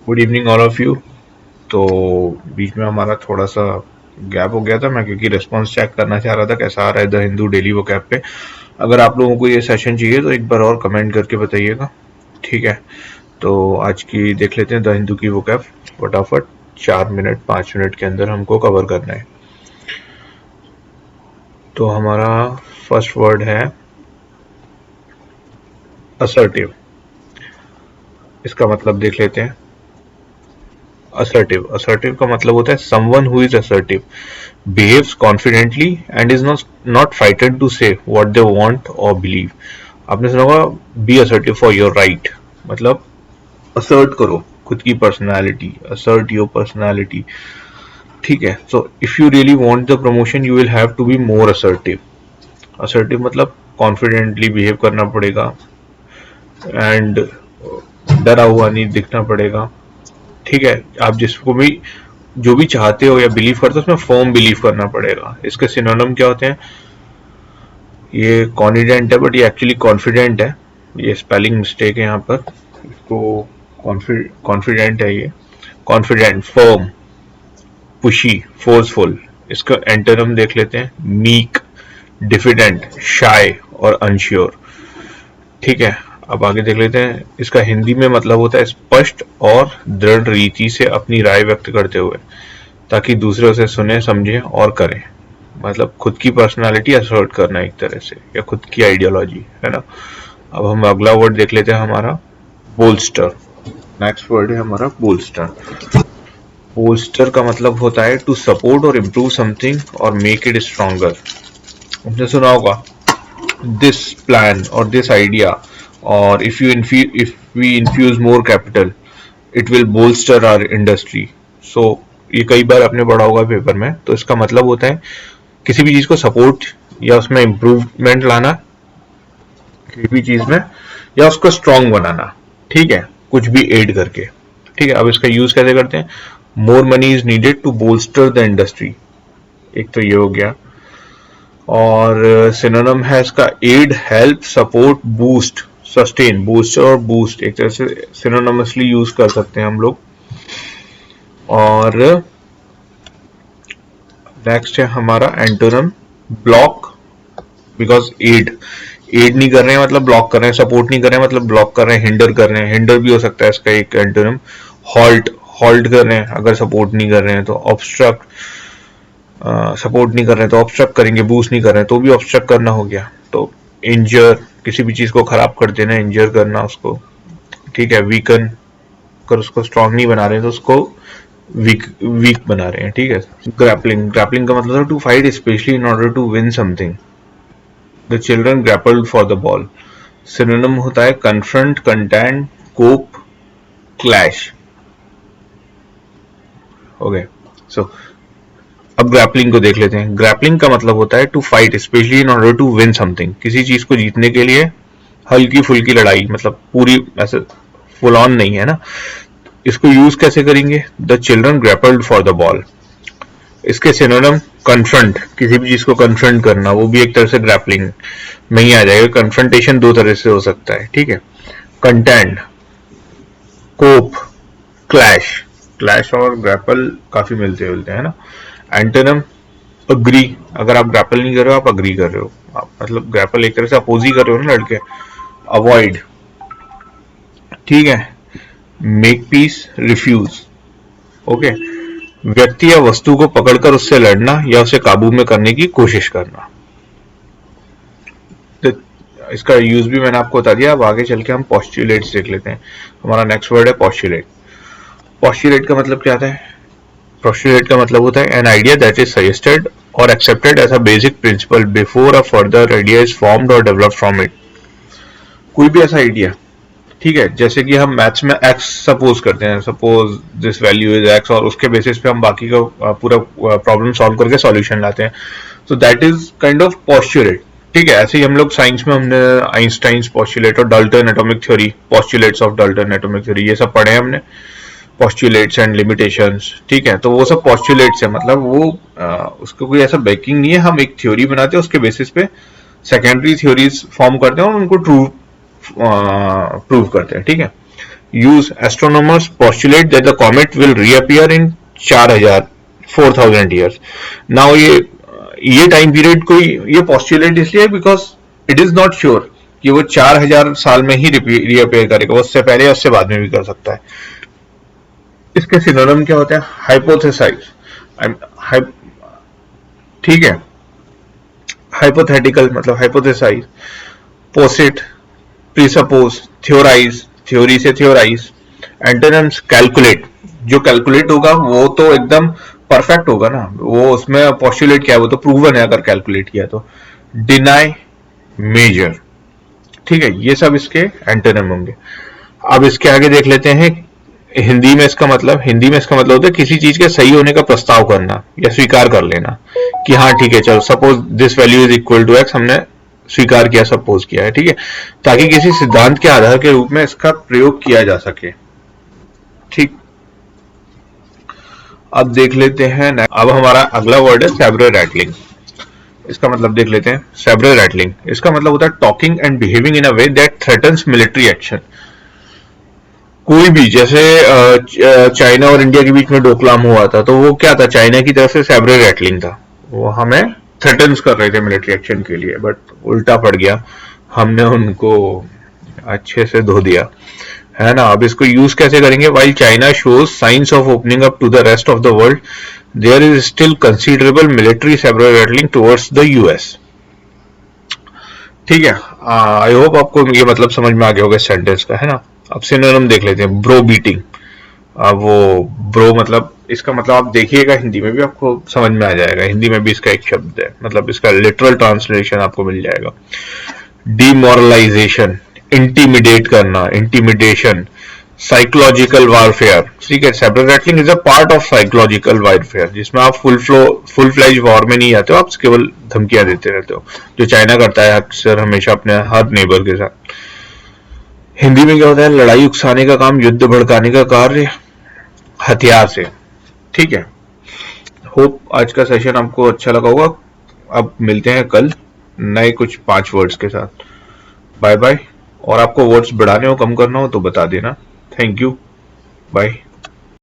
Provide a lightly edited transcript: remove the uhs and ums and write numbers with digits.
Good evening all of you. तो बीच में हमारा थोड़ा सा गैप हो गया था, मैं क्योंकि रिस्पॉन्स चेक करना चाह रहा था कैसा आ रहा है द हिंदू डेली वो कैप पे। अगर आप लोगों को ये सेशन चाहिए तो एक बार और कमेंट करके बताइएगा, ठीक है। तो आज की देख लेते हैं द हिंदू की वो कैप फटाफट, 4 मिनट 5 मिनट के अंदर हमको कवर करना है। तो हमारा फर्स्ट वर्ड है असर्टिव। इसका मतलब देख लेते हैं। असर्टिव, असर्टिव का मतलब होता है someone who is assertive, behaves confidently and is not frightened to say what they want or believe। आपने सुना होगा be assertive for your right, मतलब असर्ट करो खुद की पर्सनालिटी, असर्ट योर पर्सनालिटी, ठीक है। So if you really want the promotion you will have to be more assertive. Assertive मतलब कॉन्फिडेंटली बिहेव करना पड़ेगा एंड डरा हुआ नहीं दिखना पड़ेगा, ठीक है। आप जिसको भी जो भी चाहते हो या बिलीव करते हो उसमें फर्म बिलीव करना पड़ेगा। इसके सिनोनिम क्या होते हैं? ये कॉन्फिडेंट है बट ये एक्चुअली कॉन्फिडेंट है, ये स्पेलिंग मिस्टेक है यहाँ पर। इसको कॉन्फिडेंट है, ये कॉन्फिडेंट, फर्म, पुशी, फोर्सफुल। इसका एंटोनिम देख लेते हैं, मीक, डिफिडेंट, शाय और अनश्योर, ठीक है। अब आगे देख लेते हैं। इसका हिंदी में मतलब होता है स्पष्ट और दृढ़ रीति से अपनी राय व्यक्त करते हुए ताकि दूसरे उसे सुने समझे और करें, मतलब खुद की पर्सनालिटी असर्ट करना एक तरह से, या खुद की आइडियोलॉजी, है ना। अब हम अगला वर्ड देख लेते हैं हमारा बोल्स्टर। नेक्स्ट वर्ड है हमारा बोल्स्टर। बोल्स्टर का मतलब होता है टू सपोर्ट और इम्प्रूव समथिंग और मेक इट स्ट्रॉन्गर। आपने सुना होगा दिस प्लान और दिस आइडिया, और if we infuse more capital it will bolster our industry। so ये कई बार आपने पढ़ा होगा पेपर में। तो इसका मतलब होता है किसी भी चीज को सपोर्ट या उसमें इम्प्रूवमेंट लाना, किसी भी चीज में, या उसको स्ट्रॉन्ग बनाना, ठीक है, कुछ भी एड करके, ठीक है। अब इसका यूज कैसे करते हैं? More money is needed to bolster the industry, एक तो ये हो गया। और सिनोनिम है इसका aid, help, support, boost, sustain. Booster और बूस्ट एक तरह से सिनोनिमसली यूज कर सकते हैं हम लोग। और नेक्स्ट है हमारा एंटोनिम ब्लॉक, बिकॉज एड नहीं कर रहे हैं मतलब ब्लॉक कर रहे हैं, सपोर्ट नहीं कर रहे हैं मतलब ब्लॉक कर रहे हैं, हिंडर कर रहे हैं, हिंडर भी हो सकता है इसका एक एंटोनिम। हॉल्ट, हॉल्ट कर रहे हैं अगर सपोर्ट नहीं कर रहे हैं तो। ऑब्स्ट्रक्ट, सपोर्ट नहीं कर रहे हैं तो ऑब्स्ट्रक्ट करेंगे, बूस्ट नहीं कर रहे हैं तो भी ऑब्स्ट्रक्ट करना हो गया। तो इंजर, किसी भी चीज को खराब कर देना, इंजर करना उसको, ठीक है। वीकन, अगर उसको स्ट्रांग नहीं बना रहे हैं तो उसको वीक बना रहे हैं, ठीक है। ग्रैपलिंग, ग्रैपलिंग का मतलब है to fight specially in order to win something. The children grappled for the ball. Synonym होता है confront, contend, cope, clash. Okay, so अब ग्रैपलिंग को देख लेते हैं। ग्रैपलिंग का मतलब होता है to fight specially in order to win something, किसी चीज को जीतने के लिए हल्की फुल्की लड़ाई, मतलब पूरी ऐसे फुल ऑन नहीं है ना। इसको यूज कैसे करेंगे? The children grappled for the ball. इसके सिनोनिम कन्फ्रंट, किसी भी चीज को कन्फ्रंट करना, वो भी एक तरह से ग्रैपलिंग में ही आ जाएगा। कन्फ्रंटेशन दो तरह से हो सकता है, ठीक है। Content, cope, clash. क्लैश और ग्रैपल काफी मिलते जुलते हैं ना। एंटोनिम अग्री, अगर आप ग्रैपल नहीं कर रहे हो आप अग्री कर रहे हो, आप मतलब ग्रैपल एक तरह से अपोज ही कर रहे हो ना लड़के। अवॉइड, ठीक है। Make peace, refuse, okay. व्यक्ति या वस्तु को पकड़कर उससे लड़ना या उसे काबू में करने की कोशिश करना। तो इसका यूज भी मैंने आपको बता दिया। अब आगे चल के हम पॉस्टुलेट्स देख लेते हैं। हमारा नेक्स्ट वर्ड है पॉस्टुलेट। पॉस्टुलेट का मतलब क्या होता है? पोस्टुलेट का मतलब होता है an idea that is suggested और accepted as a basic principle before a further idea is formed और डेवलप्ड फ्रॉम इट। कोई भी ऐसा आइडिया, ठीक है, जैसे कि हम मैथ्स में एक्स सपोज करते हैं, suppose this value is x, और उसके बेसिस पे हम बाकी का पूरा प्रॉब्लम सॉल्व करके सॉल्यूशन लाते हैं। So that is kind of postulate, ठीक है। ऐसे ही हम लोग साइंस में हमने आइंस्टाइंस पोस्टुलेट और Dalton atomic theory, postulates of Dalton atomic theory, ये सब पढ़े हैं हमने, पोस्टुलेट्स एंड लिमिटेशंस, ठीक है। तो वो सब पोस्टुलेट्स है, मतलब वो उसको कोई ऐसा बेकिंग नहीं है, हम एक थ्योरी बनाते हैं उसके बेसिस पे सेकेंडरी थ्योरीज फॉर्म करते हैं और उनको प्रूव करते हैं, ठीक है। use astronomers postulate that the comet will reappear in 4000 years. Now ये टाइम पीरियड कोई ये postulate इसलिए because it is not sure कि वो 4000 साल में ही reappear करेगा, वो उससे पहले या उससे बाद में भी कर सकता है। इसके सिनोनिम क्या होता है? हाइपोथेसाइज, ठीक है, हाइपोथेटिकल मतलब हाइपोथेसाइज, पोसिट, प्रीसपोज, थ्योराइज, थ्योरी से थ्योराइज, एंटोनिम्स कैलकुलेट, जो कैलकुलेट होगा वो तो एकदम परफेक्ट होगा ना, वो उसमें पोस्टुलेट क्या है, वो तो प्रूवन है अगर कैलकुलेट किया तो। डिनाई, मेजर, ठीक है, ये सब इसके एंटोनिम होंगे। अब इसके आगे देख लेते हैं हिंदी में इसका मतलब होता है किसी चीज के सही होने का प्रस्ताव करना या स्वीकार कर लेना कि हाँ ठीक है चलो, suppose this value is equal to x, हमने स्वीकार किया, सपोज किया है, ठीक है, ताकि किसी सिद्धांत के आधार के रूप में इसका प्रयोग किया जा सके। ठीक, अब देख लेते हैं, अब हमारा अगला वर्ड है सैब्रे रैटलिंग। इसका मतलब देख लेते हैं। सैब्रे रैटलिंग इसका मतलब होता है talking and behaving in a way that threatens military action. कोई भी, जैसे चाइना और इंडिया के बीच में डोकलाम हुआ था, तो वो क्या था, चाइना की तरफ से सैब्रे रैटलिंग था, वो हमें थ्रेटन्स कर रहे थे मिलिट्री एक्शन के लिए, बट उल्टा पड़ गया, हमने उनको अच्छे से धो दिया, है ना। अब इसको यूज कैसे करेंगे? While China shows signs of opening up to the rest of the world, there is still considerable military sabre rattling towards the US. ठीक है, आई होप आपको ये मतलब समझ में आ गया होगा इस सेंटेंस का, है ना। अब सिनोनिम देख लेते हैं। ब्रो बीटिंग, वो ब्रो मतलब इसका मतलब आप देखिएगा हिंदी में भी आपको समझ में आ जाएगा, हिंदी में भी इसका एक शब्द है, मतलब इसका लिटरल ट्रांसलेशन आपको मिल जाएगा। डिमोरलाइजेशन, इंटिमिडेट करना, इंटिमिडेशन, साइकोलॉजिकल वारफेयर, ठीक है। Sabre rattling is a part of psychological warfare, जिसमें आप फुल फ्लेज वॉर में नहीं आते हो, आप केवल धमकियां देते रहते हो, जो चाइना करता है अक्सर हमेशा अपने हर नेबर के साथ। हिंदी में क्या होता है? लड़ाई उकसाने का काम, युद्ध भड़काने का कार्य हथियार से। ठीक है, होप आज का सेशन आपको अच्छा लगा होगा। अब मिलते हैं कल नए कुछ 5 वर्ड्स के साथ। Bye bye. और आपको वर्ड्स बढ़ाने हो, कम करना हो तो बता देना। Thank you, bye.